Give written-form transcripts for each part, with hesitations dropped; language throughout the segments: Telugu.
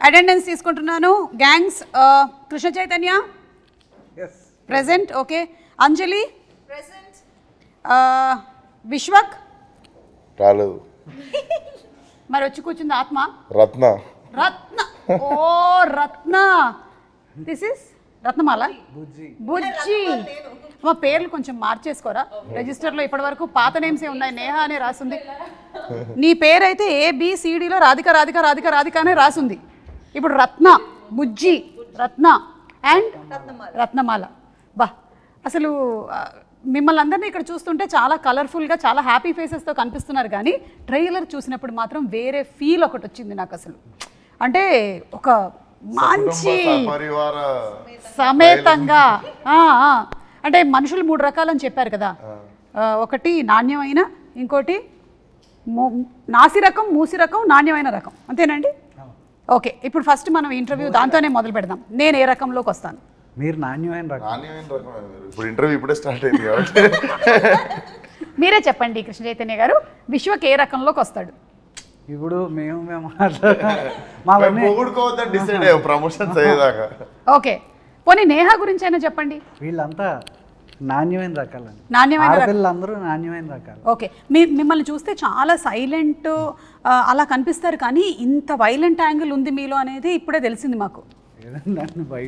అటెండెన్స్ తీసుకుంటున్నాను. Gangs Krishna Chaitanya present. Okay. Anjali present. Vishwak రాలేదు. మరి వచ్చి కూర్చుంది ఆత్మ. రత్న. రత్న. ఓ రత్న. This is Ratnamala. బుజ్జి. మా పేర్లు కొంచెం మార్చేసుకోరా రిజిస్టర్లో. ఇప్పటి వరకు పాత నేమ్స్ ఏ ఉన్నాయి. నేహ అనే రాసింది. నీ పేరైతే ABCDలో రాధిక రాధిక రాధిక రాధిక అనే రాసింది. ఇప్పుడు రత్న, బుజ్జి, రత్న అండ్ రత్నమాల. బా అసలు మిమ్మల్ని అందరినీ ఇక్కడ చూస్తుంటే చాలా కలర్ఫుల్గా చాలా హ్యాపీ ఫేసెస్తో కనిపిస్తున్నారు. కానీ ట్రైలర్ చూసినప్పుడు మాత్రం వేరే ఫీల్ ఒకటి వచ్చింది నాకు. అసలు అంటే ఒక మంచి సమేతంగా అంటే మనుషులు 3 రకాలని చెప్పారు కదా. ఒకటి నాణ్యమైన, ఇంకోటి నాసి రకం, మూసి రకం, నాణ్యమైన రకం. అంతేనండి? ఓకే. ఇప్పుడు ఫస్ట్ మనం ఇంటర్వ్యూ దాంతోనే మొదలు పెడదాం. నేను ఏ రకంలోకి వస్తాను? మీరు నాణ్యమైన రకం. ఇప్పుడు ఇంటర్వ్యూ ఇప్పుడే స్టార్ట్ అయింది కాబట్టి మీరే చెప్పండి కృష్ణ చైతన్య గారు, విశ్వక్ ఏ రకంలోకి వస్తాడు? ఇప్పుడు మేము ప్రమోషన్స్ అయ్యేదాకా. ఓకే. పోనీ నేహ గురించి అయినా చెప్పండి. వీళ్ళంతా నాణ్యమైన రకాలు. నాణ్యమైన పిల్లలందరూ నాణ్యమైన రకాలు. ఓకే. మిమ్మల్ని చూస్తే చాలా సైలెంట్ అలా కనిపిస్తారు, కానీ ఇంత వైలెంట్ యాంగిల్ ఉంది మీలో అనేది ఇప్పుడే తెలిసింది మాకు.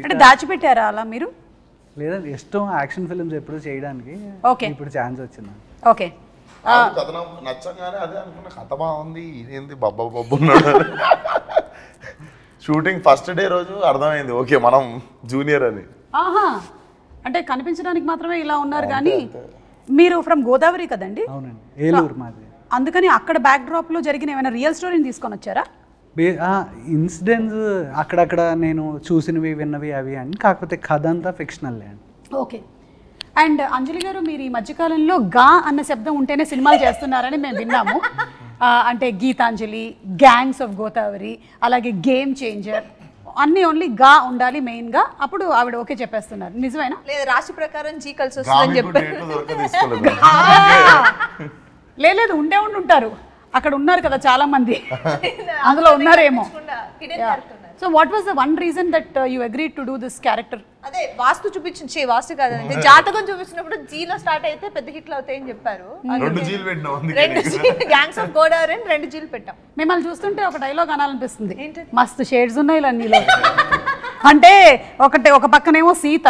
అంటే దాచిపెట్టారా అలా మీరు? లేదండి, ఇష్టం యాక్షన్ ఫిల్మ్స్ ఎప్పుడు చేయడానికి. ఓకే. ఇప్పుడు ఛాన్స్ వచ్చింది. ఓకే. కథనం నచ్చంగానే అదే అనుకున్న, కథ బాగుంది, ఇదేంది బబ్బా బబ్బు ఉన్నాడు. షూటింగ్ ఫస్ట్ డే రోజు అర్థమైంది ఓకే మనం జూనియర్ అని. ఆహా, అంటే కనిపించడానికి మాత్రమే ఇలా ఉన్నారు. కానీ మీరు ఫ్రమ్ గోదావరి కదండి? అవునండి, ఏలూరు మాది. అందుకని అక్కడ బ్యాక్ డ్రాప్ లో జరిగిన ఏమైనా రియల్ స్టోరీని తీసుకొని వచ్చారా? ఇన్సిడెంట్స్ అక్కడక్కడ నేను చూసినవి విన్నవి అవి అని, కాకపోతే కథ అంతా ఫిక్షనల్ అండి. ఓకే. అండ్ అంజలి గారు, మీరు ఈ మధ్యకాలంలో గా అన్న శబ్దం ఉంటేనే సినిమాలు చేస్తున్నారని మేము విన్నాము. అంటే గీతాంజలి, గ్యాంగ్స్ ఆఫ్ గోదావరి, అలాగే గేమ్ చేంజర్ అన్నీ ఓన్లీ గా ఉండాలి మెయిన్గా, అప్పుడు ఆవిడ ఓకే చెప్పేస్తున్నారు. నిజమేనా? లేదు, రాశి ప్రకారం జీ కలిసి వస్తుందని చెప్పారు. లేదు, ఉండే ఉంటారు అక్కడ, ఉన్నారు కదా చాలా మంది, అందులో ఉన్నారేమో. So what was the one reason that you agreed to do this character? అదే వాస్తు చూపించి, వాస్తు కాదండి, జాతకం చూపించినప్పుడు జీలో స్టార్ట్ అయితే పెద్ద హిట్లు అవుతాయని చెప్పారు. గ్యాంగ్స్ ఆఫ్ గోదావరి అని 2 జీలు పెట్టాం. మిమ్మల్ని చూస్తుంటే ఒక డైలాగ్ అనాలనిపిస్తుంది. మస్తు షేడ్స్ ఉన్నాయి ఇలా నీలో. అంటే ఒక పక్కనేమో సీత,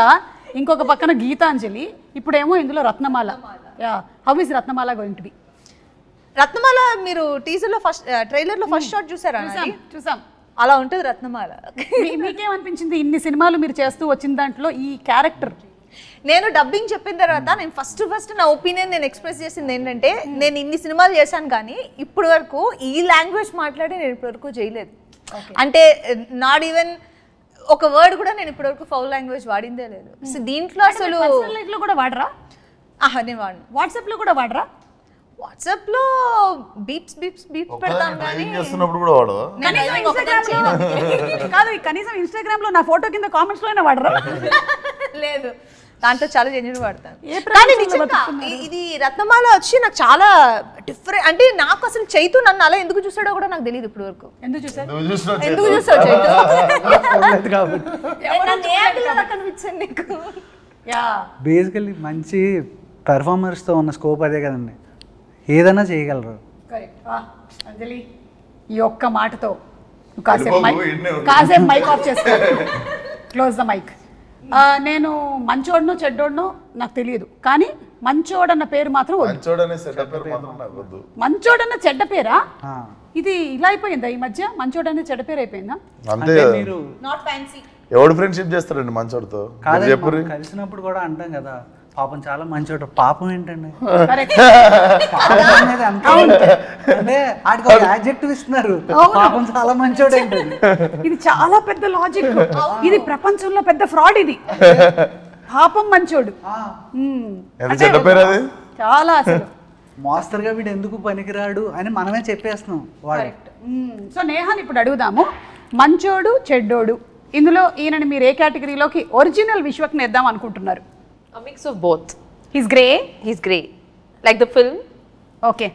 ఇంకొక పక్కన గీతాంజలి, ఇప్పుడేమో ఇందులో Ratnamala. How is Ratnamala going to be? Ratnamala మీరు టీజర్ లో ఫస్ట్ ట్రైలర్ లో ఫస్ట్ షాట్ చూసారా? చూసాం. అలా ఉంటుంది రత్నమాల. మీకేమనిపించింది ఇన్ని సినిమాలు మీరు చేస్తూ వచ్చిన దాంట్లో ఈ క్యారెక్టర్? నేను డబ్బింగ్ చెప్పిన తర్వాత నేను ఫస్ట్ నా ఒపీనియన్ నేను ఎక్స్ప్రెస్ చేసింది ఏంటంటే, నేను ఇన్ని సినిమాలు చేశాను కానీ ఇప్పటి వరకు ఈ లాంగ్వేజ్ మాట్లాడి నేను ఇప్పటి వరకు చేయలేదు. అంటే నాట్ ఈవెన్ ఒక వర్డ్ కూడా నేను ఇప్పటి వరకు ఫౌల్ లాంగ్వేజ్ వాడిందే లేదు. సో దీంట్లో అసలు లైఫ్ లో కూడా వాడరా? నేను వాడను. వాట్సాప్ లో కూడా వాడరా? వాట్సాప్ లో బీప్స్ పెడతాం కానీ చేస్తున్నప్పుడు కూడా వాడదా? కాదు, కనీసం ఇన్స్టాగ్రామ్ లో నా ఫోటో కింద కామెంట్స్ లోనే వాడరా? లేదు, దాంట్లో చాలా జెన్యూన్ వాడతాను. కానీ నిజంగా ఇది రత్నమాల వచ్చి నాకు చాలా డిఫరెంట్. అంటే నాకు అసలు చైతు నన్ను అలా ఎందుకు చూసాడో కూడా నాకు తెలియదు ఇప్పటి వరకు. ఎందుకు చూసాడు చైతు? కనిపించండి నీకు? బేసికల్లీ మంచి పెర్ఫార్మర్స్తో ఉన్న స్కోప్ అదే కదండి, ఏదైనా చేయగలరు. అంజలి, ఈ ఒక్క మాటతో కాసేపు మైక్ ఆఫ్ చేసుకో, క్లోజ్ ద మైక్. నేను మంచోడనో చెడ్డోడనో నాకు తెలియదు, కానీ మంచోడన్న పేరు మాత్రం మంచోడన్న చెడ్డ పేరా? ఇది ఇలా అయిపోయిందా ఈ మధ్య? మంచోడన్న చెడ్డ పేరు అయిపోయిందా? అంతే. Not fancy. ఎవడు ఫ్రెండ్షిప్ చేస్తారండి మంచోడితో? కలిసినప్పుడు కూడా అంటాం కదా, పాపం చాలా మంచోడు. పాపం ఏంటండి? అంటే యాడ్జెక్టివ్ ఇస్తున్నారు, పాపం చాలా మంచోడు ఏంటండి? ఇది చాలా పెద్ద లాజిక్. ఇది ప్రపంచంలో పెద్ద ఫ్రాడ్. ఇది పాపం మంచోడు చాలా అసలు మాస్టర్గా వీడు ఎందుకు పనికిరాడు అని మనమే చెప్పేస్తున్నాం. సో నేహాని ఇప్పుడు అడుగుదాము, మంచోడు చెడ్డోడు ఇందులో ఈయనని మీరు ఏ కేటగిరీలోకి ఒరిజినల్ విశ్వక్ని వేద్దాం అనుకుంటున్నారు? A mix of both. He's grey. He's grey, like the film. Okay.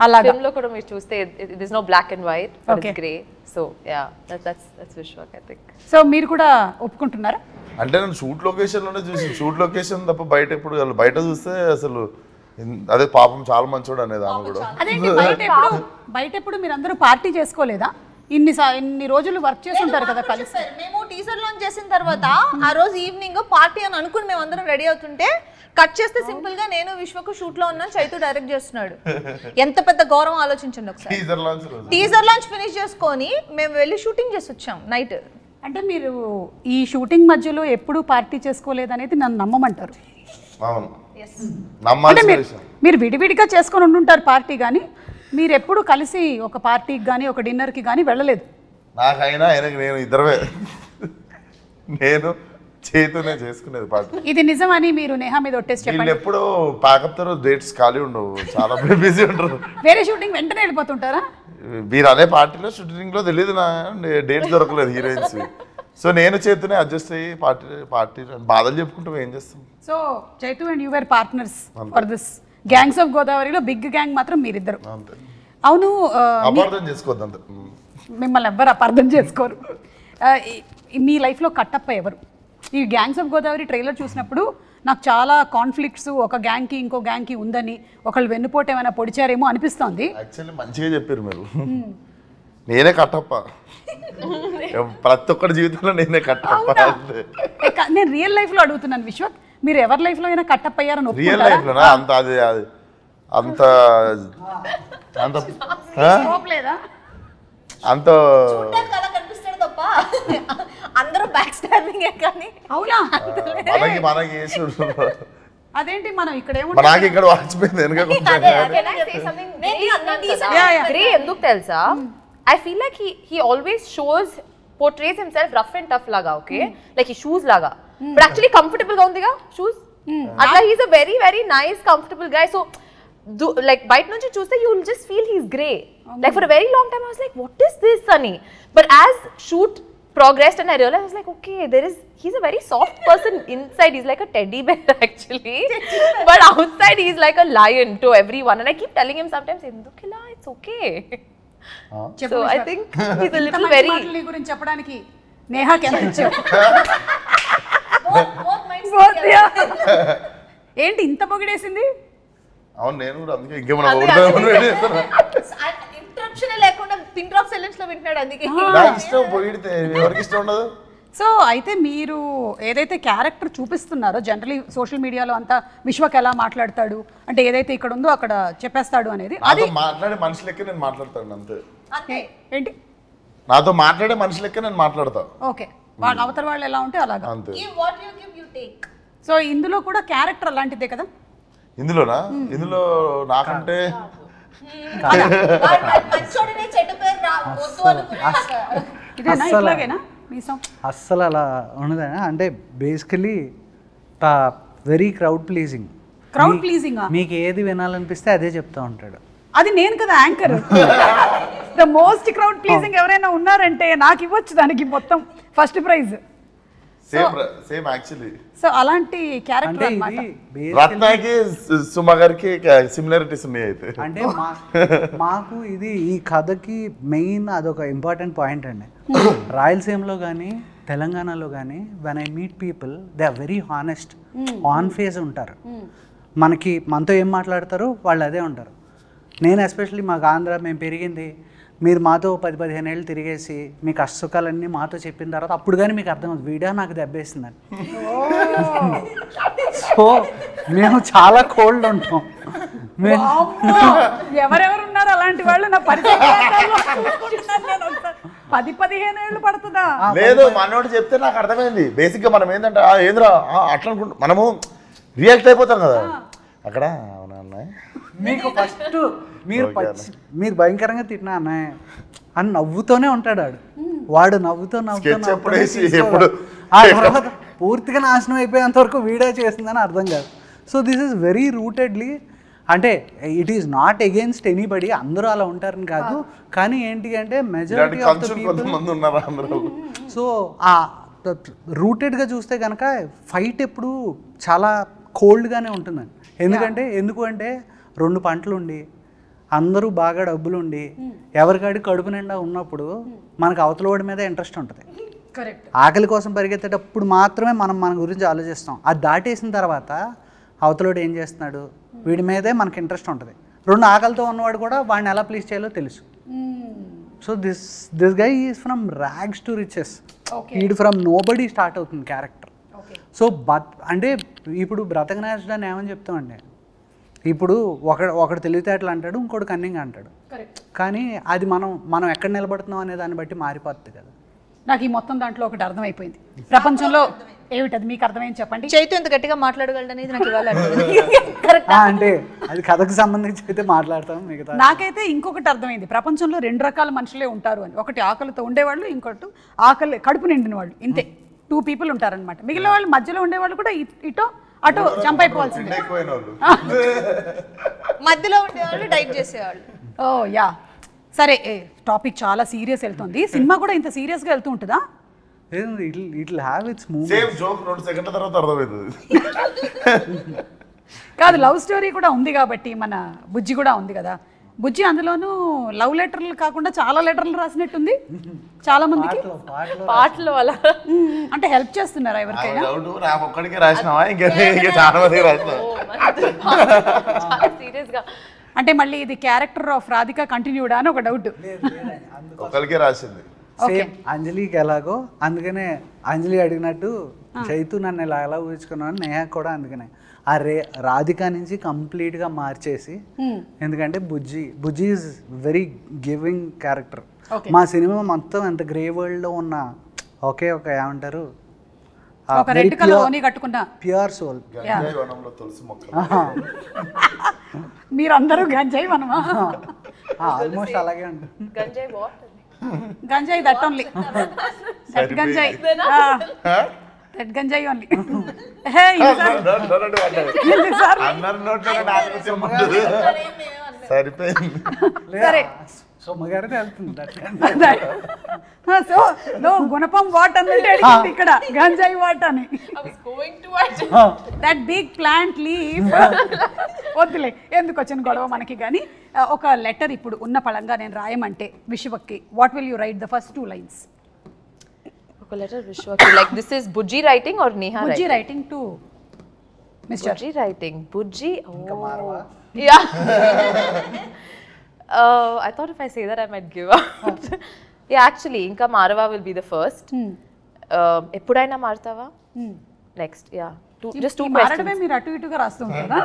అలాగా ఫిల్మ్ లో కూడా మీరు చూస్తే it is no black and white but Okay. It's grey so yeah that's Vishwak I think so మీరు కూడా ఒప్పుకుంటున్నారా? అంటే నేను షూట్ లొకేషన్లోనే చూసి షూట్ లొకేషన్ తప్ప బయట ఎప్పుడు బయట చూస్తే అసలు అదే పాపం చాలా మంచోడు అనేది ఆమె కూడా. అదేంటి బయట ఎప్పుడు మీరు అందరూ పార్టీ చేసుకోలేదా? ఇన్ని రోజులు వర్క్ చేసి ఉంటారు కదా కలిసి. మేము టీజర్ లాంచ్ చేసిన తర్వాత ఆ రోజు ఈవినింగ్ పార్టీ అని అనుకుని మేము అందరం రెడీ అవుతుంటే కట్ చేస్తే సింపుల్ గా నేను విశ్వకు షూట్ లో ఉన్నాను, చైతు డైరెక్ట్ చేస్తున్నాడు. ఎంత పెద్ద గౌరవం ఆలోచించండి ఒకసారి. టీజర్ లాంచ్ ఫినిష్ చేసుకొని మేము వెళ్ళి షూటింగ్ చేసి వచ్చాం నైట్. అంటే మీరు ఈ షూటింగ్ మధ్యలో ఎప్పుడు పార్టీ చేసుకోలేదనేది నన్ను నమ్మమంటారు. అవును అంటే మీరు విడివిడిగా చేసుకొని ఉంటుంటారు పార్టీ, కానీ మీరు ఎప్పుడు కలిసి ఒక పార్టీకి కానీ ఒక డిన్నర్కి కానీ వెళ్ళలేదు. నాకైనా ఆయనకి నేను ఇద్దరమే, నేను చేతునే చేసుకునేది పార్టీ. ఇది నిజమని మీరు నేహా మీద ఒట్టేసి వీళ్ళు చెప్పండి. ఎప్పుడు ప్యాకప్తారో డేట్స్ ఖాళీ ఉండవు, చాలా బిజీ ఉంటారు. వేరే షూటింగ్ వెంటనే వెళ్ళిపోతుంటారా? మీరు అనే పార్టీలో షూటింగ్ లో తెలియదు నా డేట్స్ దొరకలేదు హీరోయిన్స్. సో నేను చేతునే అడ్జస్ట్ అయ్యి పార్టీ బాధలు చెప్పుకుంటూ ఏం చేస్తాం. So Chaitu and you were partners for this gangs of గోదావరిలో బిగ్ గ్యాంగ్ మాత్రం మీరిద్దరు. అంతే, అవును, అపార్థం చేసుకోవద్దు అంతే. మిమ్మల్ని ఎవ్వరు అపార్థం చేసుకోరు. మీ లైఫ్లో కట్టప్ప ఎవరు? ఈ గ్యాంగ్స్ ఆఫ్ గోదావరి ట్రైలర్ చూసినప్పుడు నాకు చాలా కాన్ఫ్లిక్ట్స్ ఒక గ్యాంగ్కి ఇంకో గ్యాంగ్కి ఉందని, ఒకళ్ళు వెన్నుపోటు ఏమైనా పొడిచారేమో అనిపిస్తోంది. యాక్చువల్లీ మంచిగా చెప్పారు మీరు. నేనే కట్టప్ప, ప్రతి ఒక్కరి జీవితంలో నేనే కట్టప్ప. నేను రియల్ లైఫ్లో అడుగుతున్నాను విశ్వక్, మీరు ఎవరి లైఫ్లో అయినా కట్టప్ప అయ్యారని రియల్ ఒప్పుకుంటారా? లైఫ్ లోనా? అంత అది అంత అంత లేదా? అంత అలా కనిపిస్తాడు తప్ప అందరూ బ్యాక్ స్టాబింగ్ కానీ. అవునా? మనకి వేసి అదేంటి మనం ఇక్కడ నాకు ఇక్కడ వాచిపోయింది వెనక కొంచెం. Can I say something grey ఎందుకు తెలుసా? I feel like he always portrays himself rough and tough laga, okay? Like he shoes laga. But actually comfortable ga undiga shoes. Atla he's a very very nice comfortable guy. So like bite nunchi chuste you will just feel he's grey. Like for a very long time I was like what is this Sunny? But as shoot progressed and I realized I was like okay he's a very soft person inside. He's like a teddy bear actually. But outside he's like a lion to everyone and I keep telling him sometimes endukila it's okay. So I think he's a little very గురించి చెప్పడానికి నేహాకి ఎంత ఇచ్చావు? ఏంటి ఇంత పొగిడేసింది? అవును నేను కూడా అందుకే ఇంకేమన్నా ఇంటరప్షన్ లేకుండా పిన్ డ్రాప్ సైలెన్స్ లో వింటున్నాడు అందుకే. నాకు ఇష్టం పొగిడితే ఎవరికి ఇష్టం ఉండదు. సో అయితే మీరు ఏదైతే క్యారెక్టర్ చూపిస్తున్నారో జనరలీ సోషల్ మీడియాలో అంతా విశ్వక్ ఎలా మాట్లాడతాడు అంటే ఏదైతే ఇక్కడ ఉందో అక్కడ చెప్పేస్తాడు అనేది, అది మాట్లాడే మనిషి లెక్క నేను మాట్లాడతాను అంతే. ఏంటి నాతో మాట్లాడే మనిషి లెక్క నేను మాట్లాడతా. ఓకే, వాళ్ళ అవతల వాళ్ళు ఎలా ఉంటే అలాగా. అంతే. What you give you take. So ఇందులో కూడా క్యారెక్టర్ అలాంటిదే కదా? ఇందులోనా? ఇందులో నాకంటే మంచోడనే చెడ్డ పేరు రావద్దు అనుకున్నాక. ఇదేనా ఇట్లాగేనా మీసం? అస్సలు అలా ఉండదా అంటే basically very crowd pleasing. Crowd pleasing మీకు ఏది వినాలనిపిస్తే అదే చెప్తా ఉంటాడు. అది నేను కదా anchor. The most crowd pleasing ఎవరైనా ఉన్నారంటే నాకు ఇవ్వచ్చు దానికి మొత్తం first prize. Same actually. So అలాంటి క్యారెక్టర్ అంటే అన్నమాట. ఇది రత్నాకి సుమ గారికి సిమిలారిటీస్ ఉన్నాయి అయితే. అంటే మాకు ఇది ఈ కథకి మెయిన్ అదొక ఇంపార్టెంట్ పాయింట్ అండి. రాయలసీమలో కానీ తెలంగాణలో కానీ when I meet people they are very honest, on face ఉంటారు. మనతో ఏం మాట్లాడతారో వాళ్ళు అదే ఉంటారు. నేను ఎస్పెషల్లీ మాకు ఆంధ్ర మేము పెరిగింది, మీరు మాతో 10-15 ఏళ్ళు తిరిగేసి మీ కష్టసుఖాలన్నీ మాతో చెప్పిన తర్వాత అప్పుడు కానీ మీకు అర్థమవుతుంది వీడియో నాకు దెబ్బేసిందని. సో మేము చాలా కోల్డ్ ఉంటాం. ఎవరెవరు ఉన్నారు అలాంటి వాళ్ళు? నా పరిచయం 10-15 ఏళ్ళు పడుతుందా? లేదు, మనోడు చెప్తే నాకు అర్థమైంది. బేసిక్ గా మనం ఏంటంటే ఏంద్రా అట్లా అనుకుంటా మనము రియాక్ట్ అయిపోతాం కదా అక్కడ. అవునా అన్నయ్య మీకు ఫస్ట్ మీరు భయంకరంగా తిట్టినా అన్నయ్య అని నవ్వుతూనే ఉంటాడు వాడు నవ్వుతూ ఆ తర్వాత పూర్తిగా నాశనం అయిపోయేంత వరకు వీడియో చేసిందని అర్థం కాదు. సో దిస్ ఈస్ వెరీ రూటెడ్లీ, అంటే it is not against anybody, అందరూ అలా ఉంటారని కాదు, కానీ ఏంటి అంటే majority of the people. So ఆ రూటెడ్గా చూస్తే కనుక ఫైట్ ఎప్పుడు చాలా కోల్డ్గానే ఉంటుందండి. ఎందుకు అంటే 2 పంటలు ఉండి అందరూ బాగా డబ్బులు ఉండి ఎవరికాడి కడుపు నిండా ఉన్నప్పుడు మనకు అవతల వాడి మీద ఇంట్రెస్ట్ ఉంటుంది. కరెక్ట్. ఆకలి కోసం పరిగెత్తేటప్పుడు మాత్రమే మనం మన గురించి ఆలోచిస్తాం. అది దాటేసిన తర్వాత అవతలోడు ఏం చేస్తున్నాడు, వీడి మీదే మనకి ఇంట్రెస్ట్ ఉంటుంది. రెండు ఆకలితో ఉన్నవాడు కూడా వాడిని ఎలా ప్లీజ్ చేయాలో తెలుసు. So this guy is from rags to riches. ఈడు ఫ్రమ్ నోబడీ స్టార్ట్ అవుతుంది క్యారెక్టర్. సో అంటే ఇప్పుడు బ్రతకనేసడాన్ని ఏమని చెప్తామండి, ఇప్పుడు ఒకడు తెలివితేటలు అంటాడు, ఇంకోటి కన్నింగ్ అంటాడు. కానీ అది మనం ఎక్కడ నిలబడుతున్నాం అనే దాన్ని బట్టి మారిపోతుంది కదా. నాకు ఈ మొత్తం దాంట్లో ఒకటి అర్థమైపోయింది. ప్రపంచంలో ఏమిటది మీకు అర్థమైంది చెప్పండి. చైతు ఎంత గట్టిగా మాట్లాడగలడు అనేది నాకు ఇవాళ అంటే అది కథకు సంబంధించి అయితే మాట్లాడతాం. మిగతా నాకైతే ఇంకొకటి అర్థమైంది. ప్రపంచంలో 2 రకాల మనుషులే ఉంటారు అని. ఒకటి ఆకలితో ఉండేవాళ్ళు, ఇంకోటి ఆకలి కడుపు నిండిన వాళ్ళు. ఇంతే 2 people ఉంటారనమాట. మిగిలిన వాళ్ళు మధ్యలో ఉండేవాళ్ళు కూడా ఇటో అటో జంప్ అయిపోవాల్సిందే. మధ్యలో ఉండేవాళ్ళు డైట్ చేసేవాళ్ళు. ఓ యా సరే, టాపిక్ చాలా సీరియస్ వెళ్తుంది. సినిమా కూడా ఇంత సీరియస్గా వెళ్తూ ఉంటుందా? ఇట్లా have it's move. Same joke 2 సెకండ్ల తర్వాత అర్థమవుతుంది. కాదు, లవ్ స్టోరీ కూడా ఉంది కాబట్టి మన బుజ్జి కూడా ఉంది కదా. బుజ్జి అందులోనూ లవ్ లెటర్లు కాకుండా చాలా లెటర్లు రాసినట్టుంది చాలా మందికి. పాటలు అలా అంటే హెల్ప్ చేస్తున్నారా ఎవరికైనా? ఒక్కడికే రాసినావా ఇంకా చాలా మందికి రాసినావా? సీరియస్ గా అంటే మళ్ళీ ఇది క్యారెక్టర్ ఆఫ్ రాధిక కంటిన్యూడా అని ఒక డౌట్. ఒక్కడికే రాసింది. సేమ్ అంజలికి ఎలాగో, అందుకనే అంజలి అడిగినట్టు చైతు నన్ను ఎలా ఊహించుకున్నాను, నేహ కూడా అందుకనే ఆ రాధిక నుంచి కంప్లీట్గా మార్చేసి. ఎందుకంటే బుజ్జి ఈజ్ వెరీ గివింగ్ క్యారెక్టర్. మా సినిమా మొత్తం ఎంత గ్రే వరల్డ్లో ఉన్న ఒకే ఒక ఏమంటారు రెడ్ కలర్ ఓని కట్టుకున్నా ప్యూర్ సోల్. మీరందరూ గంజాయి మనమా? ఆల్మోస్ట్ అలాగే ఉంటుంది. గంజాయి వాట్? గంజాయి దట్ ఓన్లీ, దట్ గంజాయి, దట్ గంజాయి ఓన్లీ. సరిపోయింది. సరే సొమ్మగారిని వెళ్తుంది. సో నో గుణపం వాట్ అన్నట్టు అడిగింది ఇక్కడ, గంజాయి వాట్ అని. That big plant leaf. వద్దులే, ఎందుకు వచ్చిన గొడవ మనకి. కానీ ఒక లెటర్ ఇప్పుడు ఉన్న పళంగా నేను రాయమంటే విశ్వక్కి, what will you write the first 2 lines? ఒక లెటర్ విశ్వకి. Like this is Bujji writing or Neha writing? Bujji writing to mister Bujji writing. Bujji. Yeah. I thought if I say that I might give up. Yeah, actually, Inka Marava will be the first. Eppudaina Martava? Next, yeah. Just 2 questions. మీరు అటు ఇటుగా రాస్తూ ఉంటారా?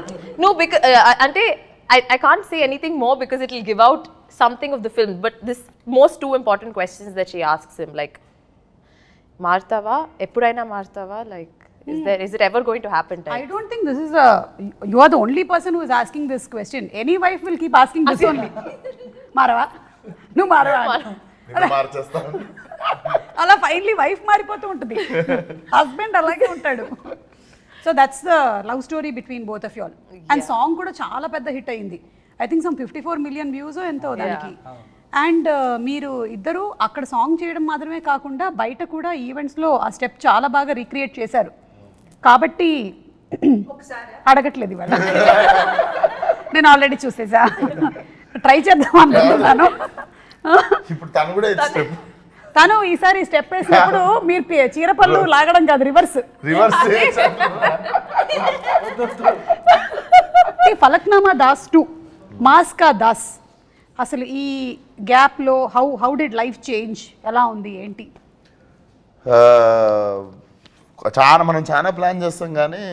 No, because ante I can't say anything more because it will give out something of the film. But this most 2 important questions that she asks him, like Martava, Eppudaina Martava, like is it ever going to happen? I don't think this is you are the only person who is asking this question. Any wife will keep asking this only. Marava, నువ్వు మారవా అలా ఫైనలీ వైఫ్ మారిపోతూ ఉంటుంది, హస్బెండ్ అలాగే ఉంటాడు. So that's the love story between both of you all. And song కూడా చాలా పెద్ద హిట్ అయింది. I think some 54 million views ఎంతో దానికి. అండ్ మీరు ఇద్దరు అక్కడ సాంగ్ చేయడం మాత్రమే కాకుండా బయట కూడా ఈవెంట్స్లో ఆ స్టెప్ చాలా బాగా రీక్రియేట్ చేశారు. కాబట్టి అడగట్లేదు ఇవాళ, నేను ఆల్రెడీ చూసేసా, ట్రై చేద్దాం అనుకుంటున్నాను. తను ఈసారి స్టెప్ వేసినప్పుడు మీరు చీరపళ్ళు లాగడం కాదు, రివర్స్. ఫలక్నామా దాస్ 2 మాస్ కా దాస్. అసలు ఈ గ్యాప్లో హౌ డిడ్ లైఫ్ చేంజ్, ఎలా ఉంది ఏంటి? మనం చాలా ప్లాన్ చేస్తాం కానీ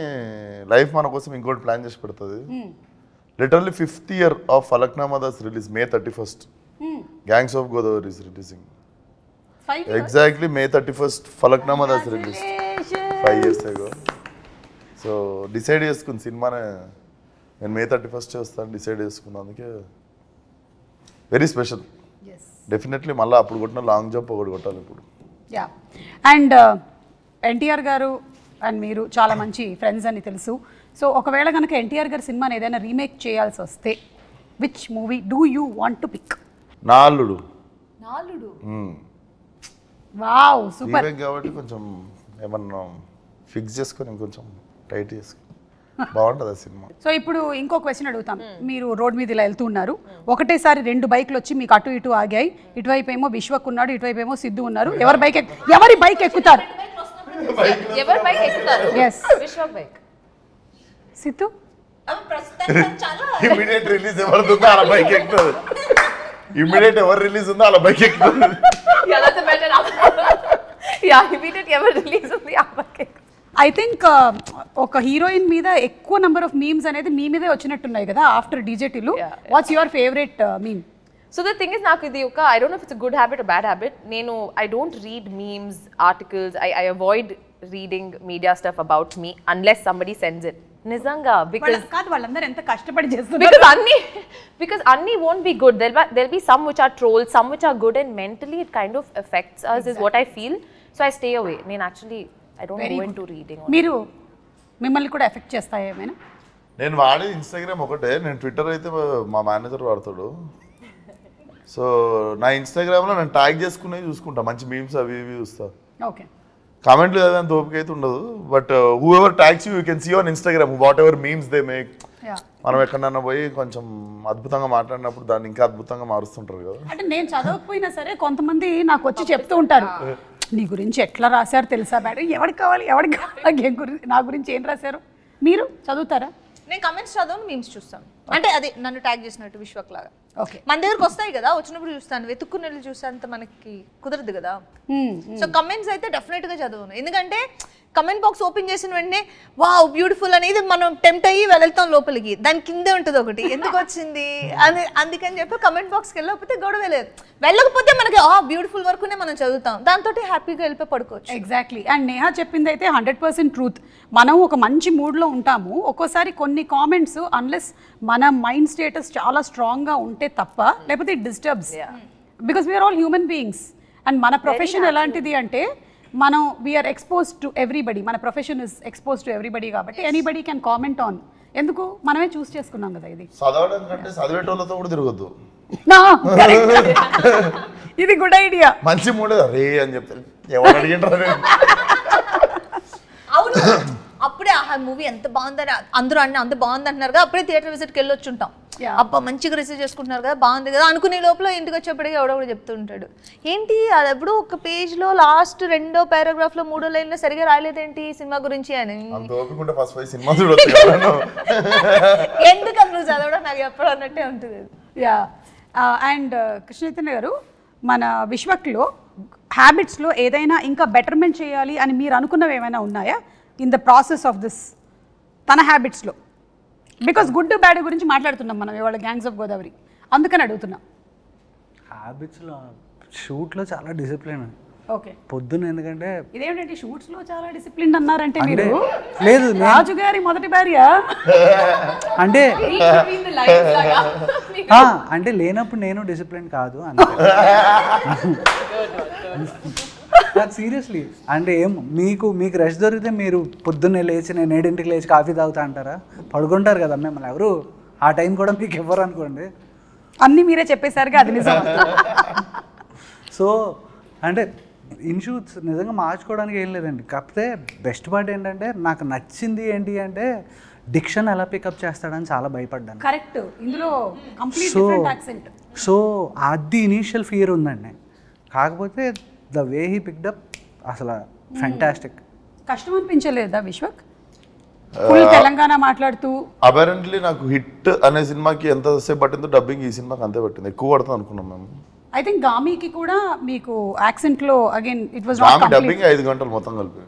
లైఫ్ మన కోసం ఇంకోటి ప్లాన్ చేసి పెడుతుంది. Literally 5th year of Falaknuma Das release May 31st. Gangs of Godavari is releasing. Exactly May 31st Falaknuma Das release 5 years ago. So decide చేసుకుని సినిమానే నేను May 31st చేస్తాను డిసైడ్ చేసుకున్నాను. అందుకే వెరీ స్పెషల్. డెఫినెట్లీ మళ్ళీ అప్పుడు కొట్టిన లాంగ్ జంప్ ఒకటి కొట్టాలి ఇప్పుడు. యా. అండ్ ఎన్టీఆర్ గారు అండ్ మీరు చాలా మంచి ఫ్రెండ్స్ అని తెలుసు. సో ఒకవేళ కనుక ఎన్టీఆర్ గారి సినిమాని ఏదైనా రీమేక్ చేయాల్సి వస్తే which movie do you want to pick? నాలుడు. Wow super. కాబట్టి కొంచెం ఏమన్నా ఫిక్స్ చేసుకొని ఇంకొంచెం టైట్ చేసుకొని బాగుంటుంది ఆ సినిమా. సో ఇప్పుడు ఇంకో క్వశ్చన్ అడుగుతాం. మీరు రోడ్ మీద ఇలా వెళ్తున్నారు, ఒకటేసారి 2 బైక్లు వచ్చి మీకు అటు ఇటు ఆగాయి. ఇటువైపు ఏమో విశ్వక్ ఉన్నాడు, ఇటువైపు ఏమో సిద్ధు ఉన్నారు. ఎవరి బైక్ ఎక్కుతారు? ఎవరి బైక్ ఎక్కుతారు? Yes. Vishwak bike. Siddhu immediate release ఎవరిదో అలా బైక్ ఎక్కుతుంది. ఇమీడియట్ ఎవరు రిలీజ్ ఉందో అలా బైక్ ఎక్కుతుంది. Yeah, that's a better answer. Yeah, immediate ఎవరు రిలీజ్ ఉంది ఆ బైక్. ఐ థింక్ ఒక హీరోయిన్ మీద ఎక్కువ నెంబర్ ఆఫ్ మీమ్స్ అనేది మీ మీదే వచ్చినట్టున్నాయి కదా ఆఫ్టర్ డీజేటీలు. What's your favourite meme? So the thing is, నాకు ఇది ఒక I don't know if it's a good habit or bad habit. నేను I don't read memes, articles. I avoid reading media stuff about me unless somebody sends it. నిజంగా because కాదు, వాళ్ళందరూ ఎంత కష్టపడి చేస్తున్నారు. because అన్ని won't be good. There'll be some which are trolls, some which are good, and mentally it kind of affects us is what I feel. So I stay away. నేను actually I don't go into reading. మీరు మిమ్మల్ని కూడా ఎఫెక్ట్ చేస్తాయి ఏమైనా? నేను వాడేది ఇన్స్టాగ్రామ్ ఒకటే. నేను ట్విట్టర్ అయితే మా మేనేజర్ వాడతాడు. సో నా ఇన్స్టాగ్రామ్లో నేను ట్యాగ్ చేసుకునే చూసుకుంటా, మంచి మీమ్స్ అవి ఇవి చూస్తా. ఓకే. కామెంట్లు చదివేంత ఓపిక అయితే ఉండదు, but whoever tags you can see on Instagram whatever memes they make. మనం ఎక్కడన్నా పోయి కొంచెం అద్భుతంగా మాట్లాడినప్పుడు దాన్ని ఇంకా అద్భుతంగా మారుస్తుంటారు కదా. అంటే నేను చదవకపోయినా సరే కొంతమంది నాకు వచ్చి చెప్తూ ఉంటారు, నీ గురించి ఎట్లా రాశారు తెలుసా మేడం, ఎవరికి కావాలి నా గురించి ఏం రాశారు. మీరు చదువుతారా? నేను కమెంట్స్ చదవను, మీమ్స్ చూస్తాను. అంటే అది నన్ను ట్యాగ్ చేసినట్టు విశ్వక్ లాగా. ఓకే. మన దగ్గరకు వస్తాయి కదా, వచ్చినప్పుడు చూస్తాను. వెతుక్కుని వెళ్ళి చూసేంత మనకి కుదరదు కదా. సో కమెంట్స్ అయితే డెఫినెట్ గా చదవను, ఎందుకంటే కమెంట్ బాక్స్ ఓపెన్ చేసిన వెంటనే వావ్ బ్యూటిఫుల్ అనేది మనం టెంప్ట్ అయ్యి వెళ్తాం లోపలికి, దాని కిందే ఉంటుంది ఒకటి ఎందుకు వచ్చింది అని. అందుకని చెప్పి కమెంట్ బాక్స్కి వెళ్ళకపోతే గొడవ లేదు, వెళ్ళకపోతే మనకి బ్యూటిఫుల్ వరకునే మనం చదువుతాం, దాంతో హ్యాపీగా వెళ్ళిపోయి పడుకోవచ్చు. ఎగ్జాక్ట్లీ. అండ్ నేహా చెప్పింది అయితే 100% ట్రూత్. మనం ఒక మంచి మూడ్లో ఉంటాము, ఒక్కోసారి కొన్ని కామెంట్స్ అన్లెస్ మన మైండ్ స్టేటస్ చాలా స్ట్రాంగ్గా ఉంటే తప్ప, లేకపోతే it disturbs. Because we're all human beings. And మన ప్రొఫెషన్ ఎలాంటిది అంటే మనం వీఆర్ ఎక్స్పోజ్ టు ఎవ్రీబడి, మన profession is expose to everybody కాబట్టి ఎనీబడి క్యాన్ కామెంట్ ఆన్. ఎందుకు మనమే చూస్ చేసుకున్నాం కదా ఇది. చదవడం కంటే చదివేటోళ్ళతో కూడా తిరగద్దు. ఇది గుడ్ ఐడియా. మంచి మూడే రే అని చెప్తారు, ఎవరు అడిగింటారు. అవును, అప్పుడే ఆ మూవీ ఎంత బాగుందని అందరూ అంత బాగుంది అంటున్నారు కదా, అప్పుడే థియేటర్ విజిట్కి వెళ్ళి వచ్చుంటాం. అబ్బా మంచిగా రిసీవ్ చేసుకుంటున్నారు కదా, బాగుంది కదా అనుకునే లోపల ఇంటికి వచ్చేప్పటికీ ఎవడో చెప్తూ ఉంటాడు, ఏంటి అది ఎప్పుడు ఒక పేజ్లో లాస్ట్ 2వ పారాగ్రాఫ్లో 3వ లైన్లో సరిగా రాలేదేంటి సినిమా గురించి అని. ఎందుకు నువ్వు చదవడం నాకు ఎప్పుడు అన్నట్టే ఉంటుంది. యా. అండ్ కృష్ణ చైతన్య గారు, మన విశ్వక్లో హ్యాబిట్స్లో ఏదైనా ఇంకా బెటర్మెంట్ చేయాలి అని మీరు అనుకున్నవి ఏమైనా ఉన్నాయా in the process of this తన హ్యాబిట్స్లో? బికాస్ గుడ్ బ్యాడ్ గురించి మాట్లాడుతున్నాం మనం ఇవాళ గ్యాంగ్స్ ఆఫ్ గోదావరి, అందుకని అడుగుతున్నాం. హ్యాబిట్స్లో షూట్లో చాలా డిసిప్లిన్. ఓకే. పొద్దున్న ఎందుకంటే ఇదేమిటంటే షూట్స్లో చాలా డిసిప్లిన్ అన్నారంటే మీరు లేదు రాజు గారి మొదటి భార్య అంటే అంటే లేనప్పుడు నేను డిసిప్లిన్ కాదు సీరియస్లీ. అంటే ఏం మీకు రెస్ట్ దొరికితే మీరు పొద్దున్నే లేచి నేను 7ంటికి లేచి కాఫీ తాగుతా అంటారా? పడుకుంటారు కదా మిమ్మల్ని ఎవరు ఆ టైం కూడా మీకు ఇవ్వరు అనుకోండి. అన్నీ మీరే చెప్పేసరిగా అది నిజం. సో అంటే ఇన్షూట్స్ నిజంగా మార్చుకోవడానికి ఏం లేదండి. కాకపోతే బెస్ట్ పార్ట్ ఏంటంటే నాకు నచ్చింది ఏంటి అంటే డిక్షన్ ఎలా పికప్ చేస్తాడని చాలా భయపడ్డాను. కరెక్ట్. ఇందులో కంప్లీట్ డిఫరెంట్ యాక్సెంట్. సో అది ఇనీషియల్ ఫియర్ ఉందండి. కాకపోతే ద వే హీ పిక్డప్ అసలు ఫ్యాంటాస్టిక్. కష్టం అనిపించలేదా విశ్వక్ ఫుల్ తెలంగాణ మాట్లాడుతూ? అపరెంట్లీ నాకు హిట్ అనే సినిమాకి ఎంతసేపు పట్టిందో డబ్బింగ్ ఈ సినిమాకి అంతే పట్టింది, ఎక్కువ పడుతుంది అనుకున్నాం మేము. ఐ థింక్ గామికి కూడా మీకు యాక్సెంట్ లో again it was not complete. Dubbing 5 గంటలు మొత్తం కలిపి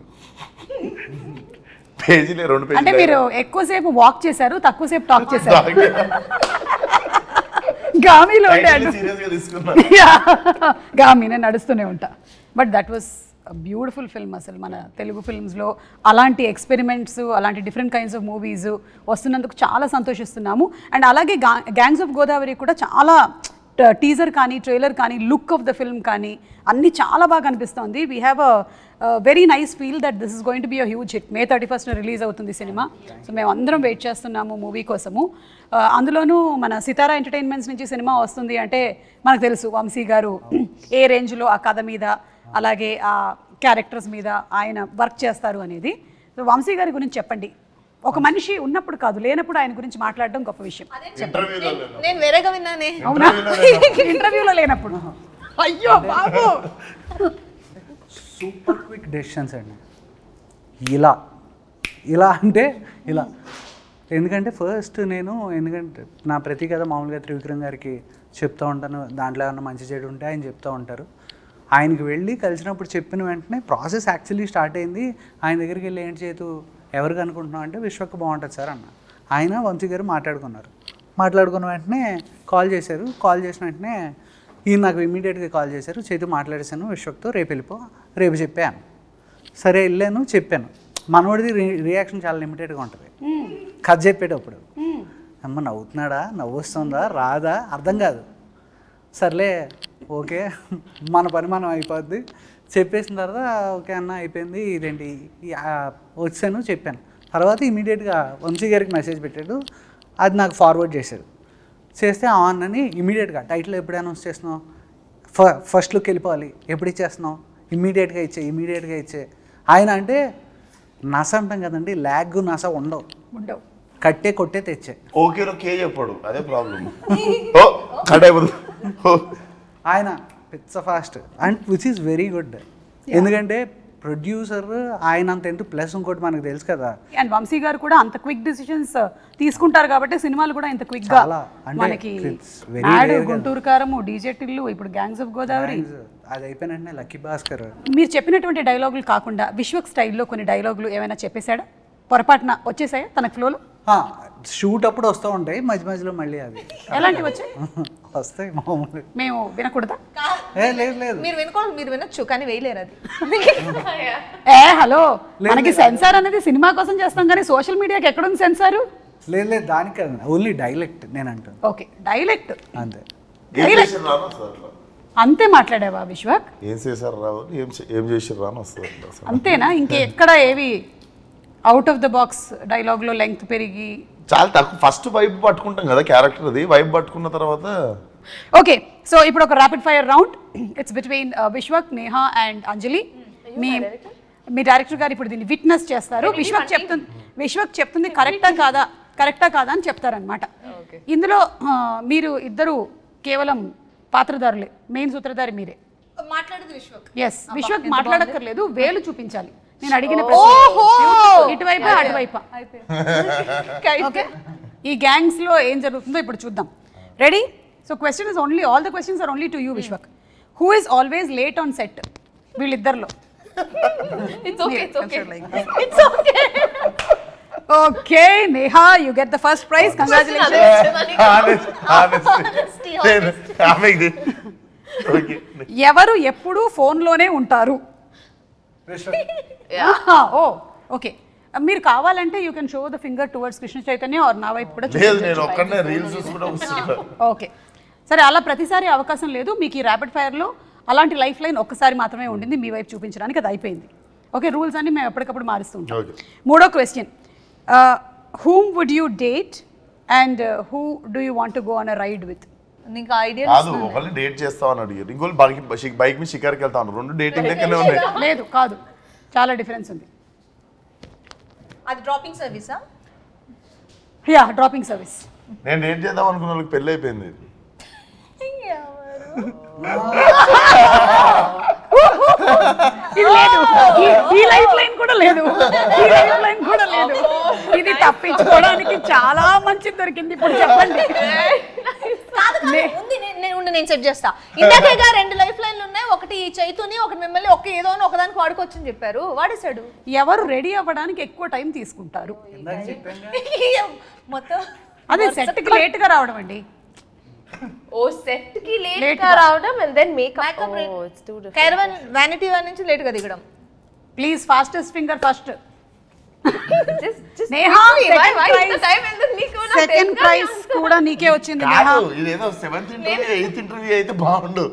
పేజీలే 2 పేజీలు. అంటే మీరు ఎక్కువసేపు వాక్ చేశారు, తక్కువసేపు టాక్ చేశారు. గామిలో గామి నేను నడుస్తూనే ఉంటా. But that was beautiful film. అసలు మన తెలుగు ఫిల్మ్స్లో అలాంటి ఎక్స్పెరిమెంట్స్, అలాంటి డిఫరెంట్ కైండ్స్ ఆఫ్ మూవీస్ వస్తున్నందుకు చాలా సంతోషిస్తున్నాము. అండ్ అలాగే గ్యాంగ్స్ ఆఫ్ గోదావరి కూడా చాలా టీజర్ కానీ ట్రైలర్ కానీ లుక్ ఆఫ్ ద ఫిల్మ్ కానీ అన్నీ చాలా బాగా అనిపిస్తుంది. We have a very nice feel that this is going to be a huge hit. May 31st release అవుతుంది సినిమా. సో మేము అందరం వెయిట్ చేస్తున్నాము మూవీ కోసము. అందులోనూ మన సితారా ఎంటర్టైన్మెంట్స్ నుంచి సినిమా వస్తుంది అంటే మనకు తెలుసు వంశీ గారు ఏ రేంజ్లో ఆ కథ మీద అలాగే ఆ క్యారెక్టర్స్ మీద ఆయన వర్క్ చేస్తారు అనేది. సో వంశీ గారి గురించి చెప్పండి. ఒక మనిషి ఉన్నప్పుడు కాదు, లేనప్పుడు ఆయన గురించి మాట్లాడడం గొప్ప విషయం. నేను వేరేగా విన్నానే. అవునా? ఇంటర్వ్యూలో లేనప్పుడు. అయ్యో బాబు, సూపర్ క్విక్ డెసిషన్స్ అండి. ఇలా అంటే ఇలా. ఎందుకంటే ఫస్ట్ ఎందుకంటే నా ప్రతి కథ మామూలుగా త్రివిక్రమ్ గారికి చెప్తూ ఉంటాను, దాంట్లో ఏమన్నా మంచి చెడు ఉంటే ఆయన చెప్తూ ఉంటారు. ఆయనకి వెళ్ళి కలిసినప్పుడు చెప్పిన వెంటనే ప్రాసెస్ యాక్చువల్లీ స్టార్ట్ అయింది. ఆయన దగ్గరికి వెళ్ళి ఏంటి చేతు ఎవరికి అనుకుంటున్నాం అంటే విశ్వక్ బాగుంటుంది సార్ అన్న. ఆయన వంశీ గారు మాట్లాడుకున్న వెంటనే కాల్ చేశారు. కాల్ చేసిన వెంటనే ఈయన నాకు ఇమీడియట్గా కాల్ చేశారు, చేతు మాట్లాడేశాను విశ్వక్తో, రేపు చెప్పాను. సరే వెళ్ళాను, చెప్పాను. మనవాడిది రియాక్షన్ చాలా లిమిటెడ్గా ఉంటుంది. కథ చెప్పేటప్పుడు అమ్మ నవ్వుతున్నాడా, నవ్వు వస్తుందా, రాదా అర్థం కాదు. సర్లే ఓకే మన పని మనం అయిపోద్ది. చెప్పేసిన తర్వాత ఓకే అన్న అయిపోయింది, ఇదేంటి వచ్చాను చెప్పాను. తర్వాత ఇమీడియట్గా వంశీ గారికి మెసేజ్ పెట్టాడు, అది నాకు ఫార్వర్డ్ చేశాడు. చేస్తే అన్నని ఇమీడియట్గా టైటిల్ ఎప్పుడు అనౌన్స్ చేస్తున్నావు, ఫస్ట్ లుక్ వెళ్ళిపోవాలి, ఎప్పుడు ఇచ్చేస్తున్నావు, ఇమీడియట్గా ఇచ్చే. ఆయన అంటే నస అంటాం కదండి, ల్యాగ్ నస ఉండవు, కట్టే కొట్టే తెచ్చే. ఓకేలో కే చెప్పాడు, అదే ప్రాబ్లం. ఓ కట్ అయిపోతుంది. ఆయన పిచ్చ fast and which is very good. ఎందుకంటే ప్రొడ్యూసర్ ఆయన అంత ఎంత ప్లస్ ఇంకోటి మనకు తెలుసు కదా. అండ్ వంశీ గారు కూడా అంత క్విక్ డిసిషన్స్ తీసుకుంటారు కాబట్టి సినిమాలు కూడా ఇంత క్విక్ గా మనకి గుంటూరు కారము, డీజే టిల్లు, ఇప్పుడు గ్యాంగ్స్ ఆఫ్ గోదావరి అది అయిపోయిన లక్కీ భాస్కర్. మీరు చెప్పినటువంటి డైలాగులు కాకుండా విశ్వక్ స్టైల్లో కొన్ని డైలాగులు ఏమైనా చెప్పేశాడా, పొరపాటున వచ్చేసాయా తన ఫ్లోలో? షూట్ అప్పుడు వస్తూ ఉంటాయి, మధ్య మధ్యలో మళ్ళీ అవి ఎలాంటివి వచ్చాయి? వస్తాయి మామూలు. మేము వినకూడదా? లేదు మీరు వినొచ్చు కానీ వేయలేరు అది. హలో, మనకి సెన్సార్ అనేది సినిమా కోసం చేస్తాం కానీ సోషల్ మీడియాకి ఎక్కడుంది సెన్సారు? లేదు దానికి కాదు, ఓన్లీ డైలెక్ట్ నేను అంటాను. ఓకే డైలెక్ట్ అంతే. అంతే మాట్లాడావా విశ్వక్? ఏం చేశారు రావు, ఏం చేసారు రాను వస్తుంది అంతేనా? ఇంకెక్కడ ఏవి అవుట్ ఆఫ్ ద బాక్స్ డైలాగ్లో లెంగ్త్ పెరిగి చాలా తక్కువ. ఫస్ట్ వైబ్ పట్టుకుంటాం కదా క్యారెక్టర్, అది వైబ్ పట్టుకున్న తర్వాత. ఓకే, సో ఇప్పుడు ఒక rapid fire round. It's between Vishwak, Neha and Anjali. Me director గారు ఇప్పుడు దీన్ని విట్నెస్ చేస్తారు. విశ్వక్ చెప్తుంది కరెక్టా కాదా అని చెప్తారనమాట. ఇందులో మీరు ఇద్దరు కేవలం పాత్రధారులే, మెయిన్ సూత్రధారి మీరే. మాట్లాడేది విశ్వక్. ఎస్, విశ్వక్ మాట్లాడక్కర్లేదు, వేలు చూపించాలి. నేను అడిగిన ఇటువైపా అటువైపా. ఓకే, ఈ గ్యాంగ్స్ లో ఏం జరుగుతుందో ఇప్పుడు చూద్దాం. Ready? So question is only, all the questions are only to you Vishwak. Who is always late on set వీళ్ళిద్దరిలో? Okay Neha, you get the first prize. Congratulations. ఎవరు ఎప్పుడు ఫోన్లోనే ఉంటారు? ఓ ఓకే, మీరు కావాలంటే you can show the finger towards Krishna Chaitanya or నా వైపు కూడా. ఓకే సరే, అలా ప్రతిసారి అవకాశం లేదు మీకు. ఈ ర్యాపిడ్ ఫైర్లో అలాంటి లైఫ్ లైన్ ఒక్కసారి మాత్రమే ఉండింది మీ వైపు చూపించడానికి, అది అయిపోయింది. ఓకే, రూల్స్ అన్ని మేము ఎప్పటికప్పుడు మారుస్తుంటాం. మూడో question, whom would you date and who do you want to go on a ride with? నీకు ఐడియా కాదు, ఒకళ్ళని డేట్ చేస్తామని అడిగారు, ఇంకోళ్ళు బైక్ మీద షికార్కి వెళ్తాను. రెండు డేటింగ్ లెక్కనే ఉన్నాయి. లేదు కాదు, చాలా డిఫరెన్స్ ఉంది. అది డ్రాపింగ్ సర్వీసా? Yeah, dropping service. నేను డేట్ చేద్దాం అనుకున్న వాళ్ళకి పెళ్ళి అయిపోయింది. ఇది లేదు, ఈ లైఫ్ లైన్ కూడా లేదు, ఈ లైఫ్ లైన్ కూడా లేదు. ఇది తప్పించుకోవడానికి చాలా మంచి దొరికింది. ఇప్పుడు చెప్పండి. నేను సెట్ చేస్తా. ఇందాకగా రెండు లైఫ్ లైన్లు ఉన్నాయి, ఒకటి చైతుని, ఒకటి మిమ్మల్ని, ఒక ఏదో అని ఒకదానికి వాడుకోవచ్చని చెప్పారు. వాడేశాడు. ఎవరు రెడీ అవ్వడానికి ఎక్కువ టైం తీసుకుంటారు? మొత్తం అదే సెట్ కి లేట్ గా రావడం అండి. ఓ సెట్ కి లేట్ గా రావడం and then makeup. Oh, it's too different. Caravan vanity one నుంచి లేట్ గా దిగడం. Please fastest finger first. Just Neha, second prize కూడా నీకే వచ్చింది నేహా. ఇదేదో 7th ఇంటర్వ్యూ 8th ఇంటర్వ్యూ అయితే బాగుండు.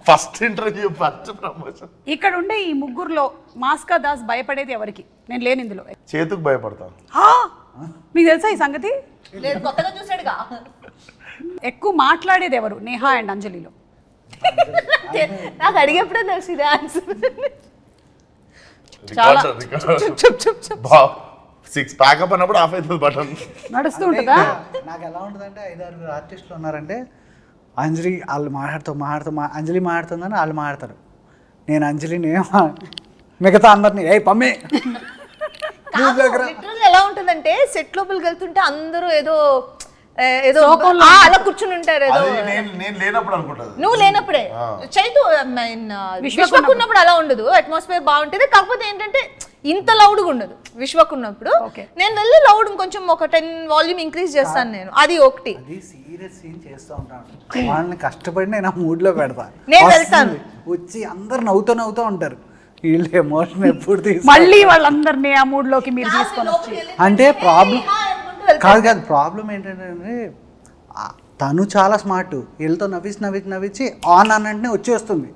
First interview, first promotion. ఇక్కడ ఉండే ఈ ముగ్గురులో మాస్కా దాస్ భయపడేది ఎవరికి? నేను లేని ఇందులో. చేతుకు భయపడతాను. మీకు తెలుసా ఈ సంగతి? లేదు, కొత్తగా చూసాడుగా. ఎక్కువ మాట్లాడేది ఎవరు నేహా అండ్ అంజలిలో? నాకు అడిగేప్పుడే తెలిసింది ఆన్సర్. చాలా 6 ప్యాకప్ అన్నప్పుడు ఆఫ్ అవుతుంది బటన్. నడుస్తూ ఉంటుందా? నాకు ఎలా ఉంటుందంటే 5-6 ఆర్టిస్టులు ఉన్నారంటే అంజలి వాళ్ళు అంజలి మాట్లాడుతుందని వాళ్ళు మాట్లాడతారు, నేను అంజలిని మిగతా అందరినీ ఏ పమ్మే లిటరల్ ఎలా ఉంటుందంటే సెట్ లోపలికి వెళ్తుంటే అందరూ ఏదో అలా కూర్చుని ఉంటారు ఏదో. నేను లేనప్పుడు అనుకుంటాను. నువ్వు లేనప్పుడే చైతు విశ్వక్ ఉన్నప్పుడు అలా ఉండదు, అట్మాస్ఫియర్ బాగుంటుంది. కాకపోతే ఏంటంటే ఇంత లౌడ్గా ఉండదు విశ్వక్ ఉన్నప్పుడు. నేను వెళ్ళి లౌడ్ కొంచెం ఒక 10 వాల్యూమ్ ఇంక్రీజ్ చేస్తాను నేను, అది ఒకటి. అది సీరియస్ సీన్ చేస్తూ ఉంటాను, వాళ్ళని కష్టపడి నేను ఆ మూడ్ లో పెడతా. నేను వెళ్తాను వచ్చి అందరు నవ్వుతూ ఉంటారు, వీళ్ళు ఎమోషన్ ఎప్పుడు మళ్ళీ వాళ్ళందరినీ ఆ మూడ్ లోకి మీరు తీసుకొని వచ్చి. అంటే ప్రాబ్లం కాదు ప్రాబ్లం ఏంటంటే తను చాలా స్మార్ట్, వీళ్ళతో నవ్వించి ఆన్ అన్నంటే వచ్చేస్తుంది,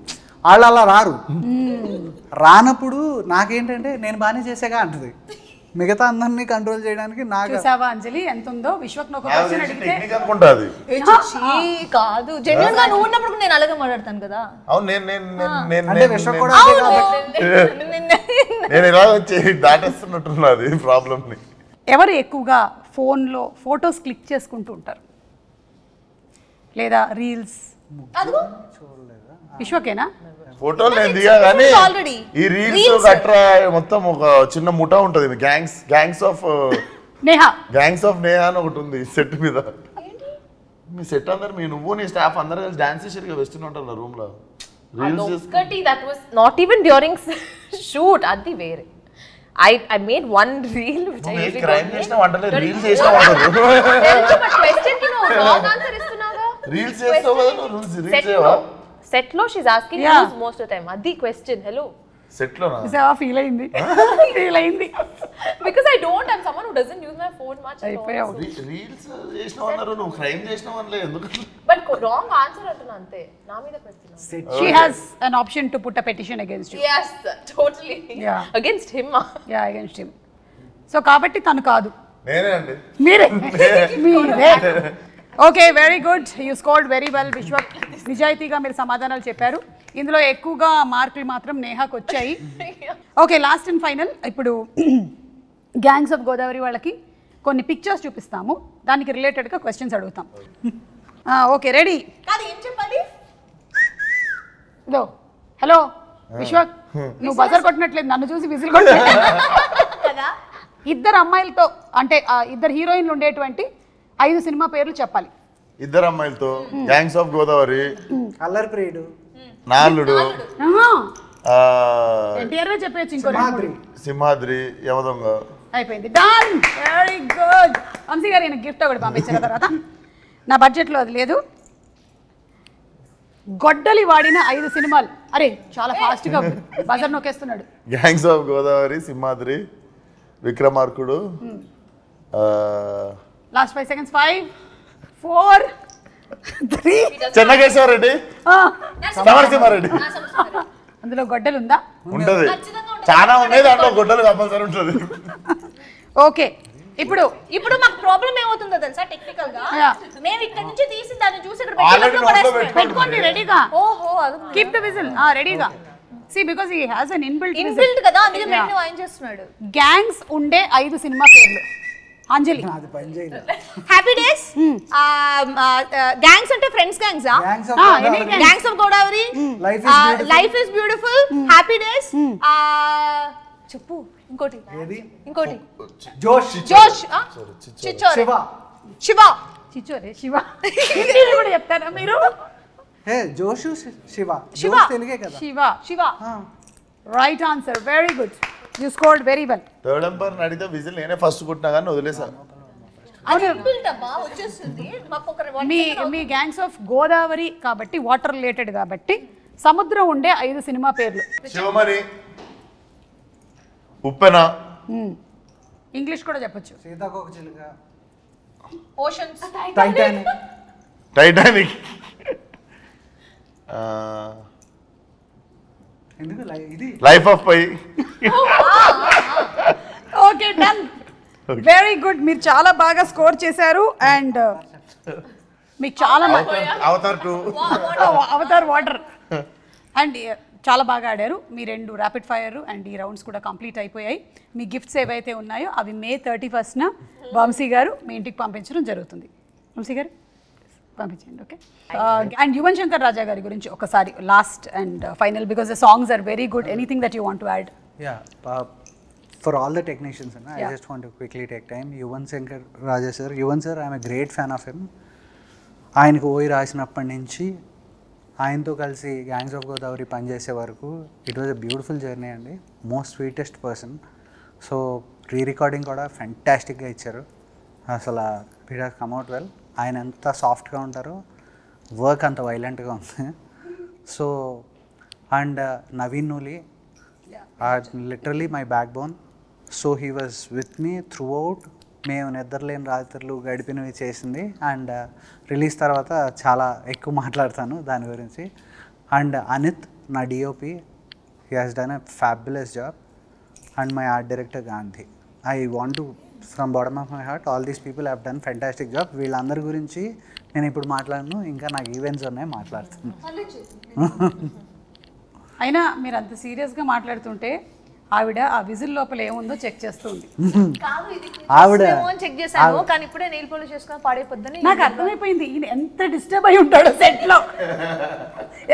వాళ్ళు అలా రారు. రానప్పుడు నాకేంటంటే నేను బాగానే చేసేగా అంటది, మిగతా అందరినీ కంట్రోల్ చేయడానికి నాకు. చూసావా అంజలి ఎంత ఉందో? విశ్వక్ ఒక క్వశ్చన్ అడిగితే కాదు, జెన్యూన్ గా నువ్వు ఉన్నప్పుడు నేను అలాగే మాట్లాడతాను కదా. అవును, అంటే విశ్వక్ కూడా నేను ఇలా వచ్చి దాటేస్తున్నట్టున్నది ప్రాబ్లమ్ ని. ఎవరు ఎక్కువగా ఫోన్లో ఫొటోస్ క్లిక్ చేసుకుంటూ ఉంటారు లేదా రీల్స్? విశ్వకేనా? ఫోటోలు నేను దిగా కానీ ఈ రీల్స్ గట్రా మొత్తం ఒక చిన్న ముఠా ఉంటుంది, గ్యాంగ్స్ ఆఫ్ నేహా అని ఒకటి ఉంది సెట్ మీద. మీ సెట్ అందరు నువ్వు నీ స్టాఫ్ అందరు కలిసి డాన్స్ చేసారు వెస్టర్న్ ఉంటారు రూమ్ లో. that was not even during shoot, adi vere. I made one reel which I usually crime chesna vantale reels chesna vantaru but question ki no wrong answer istunaga. Reels chestavu kada no reels cheyava set lo she's asking most of the time adi question. Hello set lo na is a feel ayindi because I don't, I'm someone who doesn't use my phone much. reels chesna vantaru no crime chesna vanle enduku but wrong answer antuna ante na meeda pettina. She has an option to put a petition against you. Yes, totally. Yeah, against him. Yeah, against him. So kabatti tanu kaadu nene andi mere okay, very good, you scored very well Vishwak. నిజాయితీగా మీరు సమాధానాలు చెప్పారు. ఇందులో ఎక్కువగా మార్కులు మాత్రం నేహాకు వచ్చాయి. ఓకే, లాస్ట్ అండ్ ఫైనల్, ఇప్పుడు గ్యాంగ్స్ ఆఫ్ గోదావరి వాళ్ళకి కొన్ని పిక్చర్స్ చూపిస్తాము, దానికి రిలేటెడ్గా క్వశ్చన్స్ అడుగుతాం. Okay, ready? ఏం చెప్పాలి? ఇదో హలో విశ్వక్, నువ్వు బజర్ కొట్టినట్లేదు, నన్ను చూసి విజిల్ కొట్టినట్లేదు. ఇద్దరు అమ్మాయిలతో అంటే ఇద్దరు హీరోయిన్లు ఉండేటువంటి 5 సినిమా పేర్లు చెప్పాలి. ఇద్దరు అమ్మాయిలతో గ్యాంగ్స్ ఆఫ్ గోదావరి, అల్లరి ప్రియుడు, నాలుడు, ఎన్టీఆర్ చెప్పచ్చు, ఇంకో సింహాద్రి, యమదొంగ. అయిపోయింది, డన్, వెరీ గుడ్. వంశీ గారు ఈయన గిఫ్ట్ ఒకటి పంపించిన తర్వాత నా బడ్జెట్లో అది లేదు. గొడ్డలి వాడిన 5 సినిమాలు. అరే చాలా ఫాస్ట్గా బజర్ నొక్కేస్తున్నాడు. Gangs of Godavari, Simhadri, Vikramarkudu, last 5 seconds. 5 4 3 Chennakeshwarareddy, Samarasimhareddy. అందులో గొడ్డలు ఉందా? ఉంటది, చాలా ఉన్నాయి, దాంట్లో గొడ్డలు కంపల్సరీ ఉంటుంది. ఓకే, ఇప్పుడు మాకు ప్రాబ్లం ఏమవుతుందో తెలుసా? టెక్నికల్ గా మేము ఇక్కడ నుంచి తీసి దాన్ని చూసి ఇక్కడ పెట్టుకోండి రెడీగా. ఓహో, కీప్ ద విజిల్ రెడీగా. See, because he has an inbuilt కదా, అందుకే మెయిన్ వాయిన్ చేస్తున్నాడు. గ్యాంగ్స్ ఉండే 5 సినిమా పేర్లు. అంజలి, అది పని చేయలేదు. హ్యాపీ డేస్, గ్యాంగ్స్ అంటే friends gangs, gangs of Godavari, life is beautiful, happy days, చెప్పు ఇంకోటి, జోష్, చిచ్చోరే, శివ, చిచ్చోరే, శివ కూడా చెప్తారా మీరు? జోషు, శివ, శివ తెలుగే కదా. Shiva right answer, very good, you scored very well. Third umpire అడిగితే విజిల్ నేనే ఫస్ట్ కొట్టినా కానీ వదిలేసాను. మీ గ్యాంగ్స్ ఆఫ్ గోదావరి కాబట్టి వాటర్ రిలేటెడ్ కాబట్టి సముద్రం ఉండే 5 సినిమా పేర్లు. శివమణి, ఉప్పెన, ఇంగ్లీష్ కూడా చెప్పొచ్చు. సీతాకోకచిలుక, ఓషన్స్, టైటానిక్, ఎందుకు ఇది life of Pi. Okay, done, very good, మీరు చాలా బాగా స్కోర్ చేశారు. అండ్ మీకు చాలా అవతార్ 2, అవతార్ వాటర్. అండ్ చాలా బాగా ఆడారు. మీ 2 ర్యాపిడ్ ఫైర్ అండ్ ఈ రౌండ్స్ కూడా కంప్లీట్ అయిపోయాయి. మీ గిఫ్ట్స్ ఏవైతే ఉన్నాయో అవి May 31st వంశీ గారు మీ ఇంటికి పంపించడం జరుగుతుంది. వంశీ గారు పంపించండి. ఓకే. అండ్ యువన్ శంకర్ రాజా గారి గురించి ఒకసారి last and final, because the songs are very good. Anything that you want to add? For all the technicians, I just want to quickly take time. Yuvan Shankar Raja sir, Yuvan sir, I am a great fan of him. ఆయనకు ఓయి రాసినప్పటి నుంచి ఆయనతో కలిసి గ్యాంగ్స్ ఆఫ్ గోదావరి పనిచేసే వరకు it was a beautiful journey అండి. Most sweetest person. So recording కూడా ఫెంటాస్టిక్గా ఇచ్చారు. అసలు it has come out well. ఆయన ఎంత సాఫ్ట్గా ఉంటారో వర్క్ అంత వైలెంట్గా ఉంది. So and Naveen Nooli literally my backbone. So he was with me throughout. మేము నిద్రలేని రాత్రులు గడిపినవి చేసింది. అండ్ రిలీజ్ తర్వాత చాలా ఎక్కువ మాట్లాడతాను దాని గురించి. అండ్ అనిత్ నా DOP, he has done a fabulous job. And my art director Gandhi. I want to from bottom of my heart all these people have done fantastic job. వీళ్ళందరి గురించి నేను ఇప్పుడు మాట్లాడను, ఇంకా నాకు ఈవెంట్స్ ఉన్నాయి, మాట్లాడుతున్నాను. అయినా మీరు అంత సీరియస్గా మాట్లాడుతుంటే ఆవిడ ఆ విజిల్ లోపల ఏముందో చెక్ చేస్తుంది. ఆవిడ చెక్ చేశాను కానీ ఇప్పుడే నెయిల్ పాలిష్ చేసుకొని పాడైపోద్దని నాకు అర్థమైపోయింది. ఈయన ఎంత డిస్టర్బ్ అయి ఉంటాడు సెట్ లో,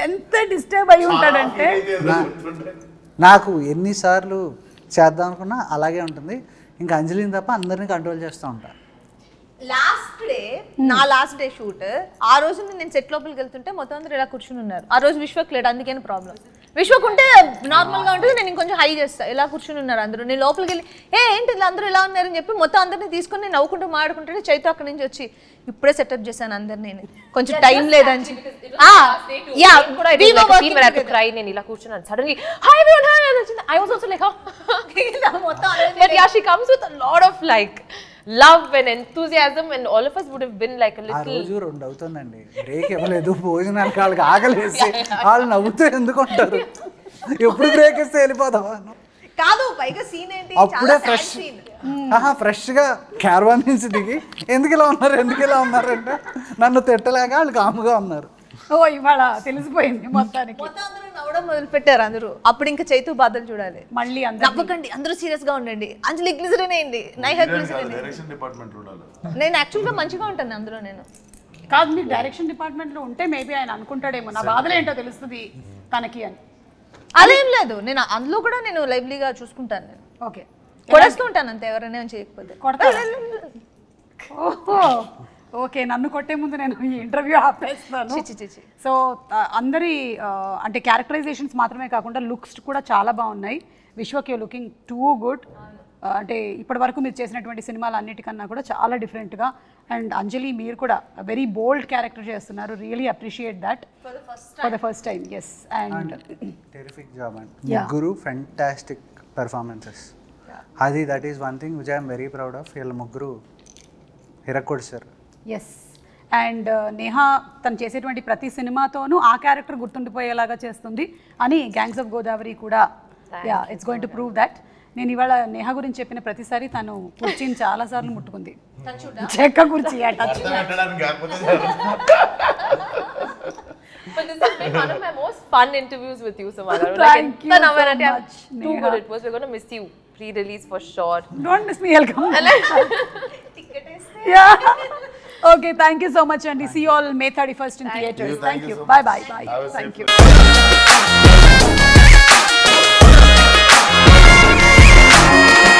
ఎంత డిస్టర్బ్ అయి ఉంటాడంటే. నాకు ఎన్నిసార్లు చేద్దాం అనుకున్నా అలాగే ఉంటుంది. ఇంకా అంజలిని తప్ప అందరినీ కంట్రోల్ చేస్తూ ఉంటాను. లాస్ట్ డే షూట్ ఆ రోజు నేను సెట్ లోపలికి వెళ్తుంటే మొత్తం అందరూ ఇలా కూర్చుని ఉన్నారు. ఆ రోజు విశ్వక్ లేడు, అందుకని ప్రాబ్లం. విశ్వక్ ఉంటే నార్మల్ గా ఉంటుంది, నేను ఇంకొంచెం హై చేస్తా. ఇలా కూర్చుని ఉన్నారు అందరూ. నేను లోపలికి వెళ్ళి ఏంటి ఇలా అందరూ ఇలా ఉన్నారని చెప్పి మొత్తం అందరినీ తీసుకొని నేను నవ్వుకుంటూ మాడుకుంటే చైతు అక్కడి నుంచి వచ్చి ఇప్పుడే సెటప్ చేశాను అందరినీ, నేను కొంచెం టైం లేదని నేను ఇలా కూర్చున్నాను. సడన్లీ హాయ్ ఎవరీవన్ హాయ్ అని వచ్చింది. I was also like but yeah she comes with a lot of like love and enthusiasm and all of us would have been like a ఆ little. రోజు 2 అవుతుందండి, బ్రేక్ ఇవ్వలేదు. భోజనానికి వాళ్ళకి ఆకలేసి వాళ్ళు నవ్వుతూ ఎందుకు ఉంటారు? ఎప్పుడు బ్రేక్ ఇస్తే వెళ్ళిపోదామా కాదు. పైగా సీన్ ఏంటి, అప్పుడే ఫ్రెష్గా క్యారవాన్ నుంచి దిగి ఎందుకు ఇలా ఉన్నారు అంటే నన్ను తిట్టలేక వాళ్ళు కాముగా ఉన్నారు. ఓ ఇవాళ తెలిసిపోయింది మొత్తానికి. మొత్తం అందరూ నవ్వడం మొదలు పెట్టారు అందరూ. అప్పుడు ఇంకా చైతు బాధలు చూడాలి. మళ్ళీ నవ్వకండి, అందరూ సీరియస్ గా ఉండండి. అంజలి గ్లిజరిన్ అయింది, నైహా గ్లిజరిన్. నేను యాక్చువల్ గా మంచిగా ఉంటాను అందులో. నేను కాదు, మీరు డైరెక్షన్ డిపార్ట్మెంట్ లో ఉంటే మేబీ ఆయన అనుకుంటాడేమో నా బాధలు ఏంటో తెలుస్తుంది తనకి అని. అదేం లేదు, నేను అందులో కూడా నేను లైవ్లీగా చూసుకుంటాను. నేను ఓకే కొడేస్తూ ఉంటాను అంతే, ఎవరైనా చేయకపోతే కొడతా. ఓహో ఓకే, నన్ను కొట్టే ముందు నేను ఈ ఇంటర్వ్యూ ఆపేస్తాను. సో అందరి అంటే క్యారెక్టరైజేషన్స్ మాత్రమే కాకుండా లుక్స్ కూడా చాలా బాగున్నాయి. Vishwak you looking too good. అంటే ఇప్పటి వరకు మీరు చేసినటువంటి సినిమాలు అన్నిటికన్నా కూడా చాలా డిఫరెంట్గా. అండ్ అంజలి మీరు కూడా వెరీ బోల్డ్ క్యారెక్టర్ చేస్తున్నారు. Really appreciate that for the first time. Yes and terrific job and ముగ్గురు ఫెంటాస్టిక్ పెర్ఫార్మెన్సెస్. అది that is one thing which I'm very proud of. వీళ్ళ ముగ్గురు హిరకొడిసారు. ఎస్ అండ్ నేహా తను చేసేటువంటి ప్రతి సినిమాతోనూ ఆ క్యారెక్టర్ గుర్తుండిపోయేలాగా చేస్తుంది అని గ్యాంగ్స్ ఆఫ్ గోదావరి కూడా it's going to prove that. నేను ఇవాళ నేహా గురించి చెప్పిన ప్రతిసారి తను కుర్చీని చాలాసార్లు ముట్టుకుంది. చెక్క కుర్చీ touch. But this has been one of my most fun interviews with you, Samara. Thank you so much, too good it was. We're going to miss you pre-release for sure. Don't miss me, I'll come. Yeah. Okay, thank you so much, and see you all May 31st in theatres. Thank you. Bye. Thank you.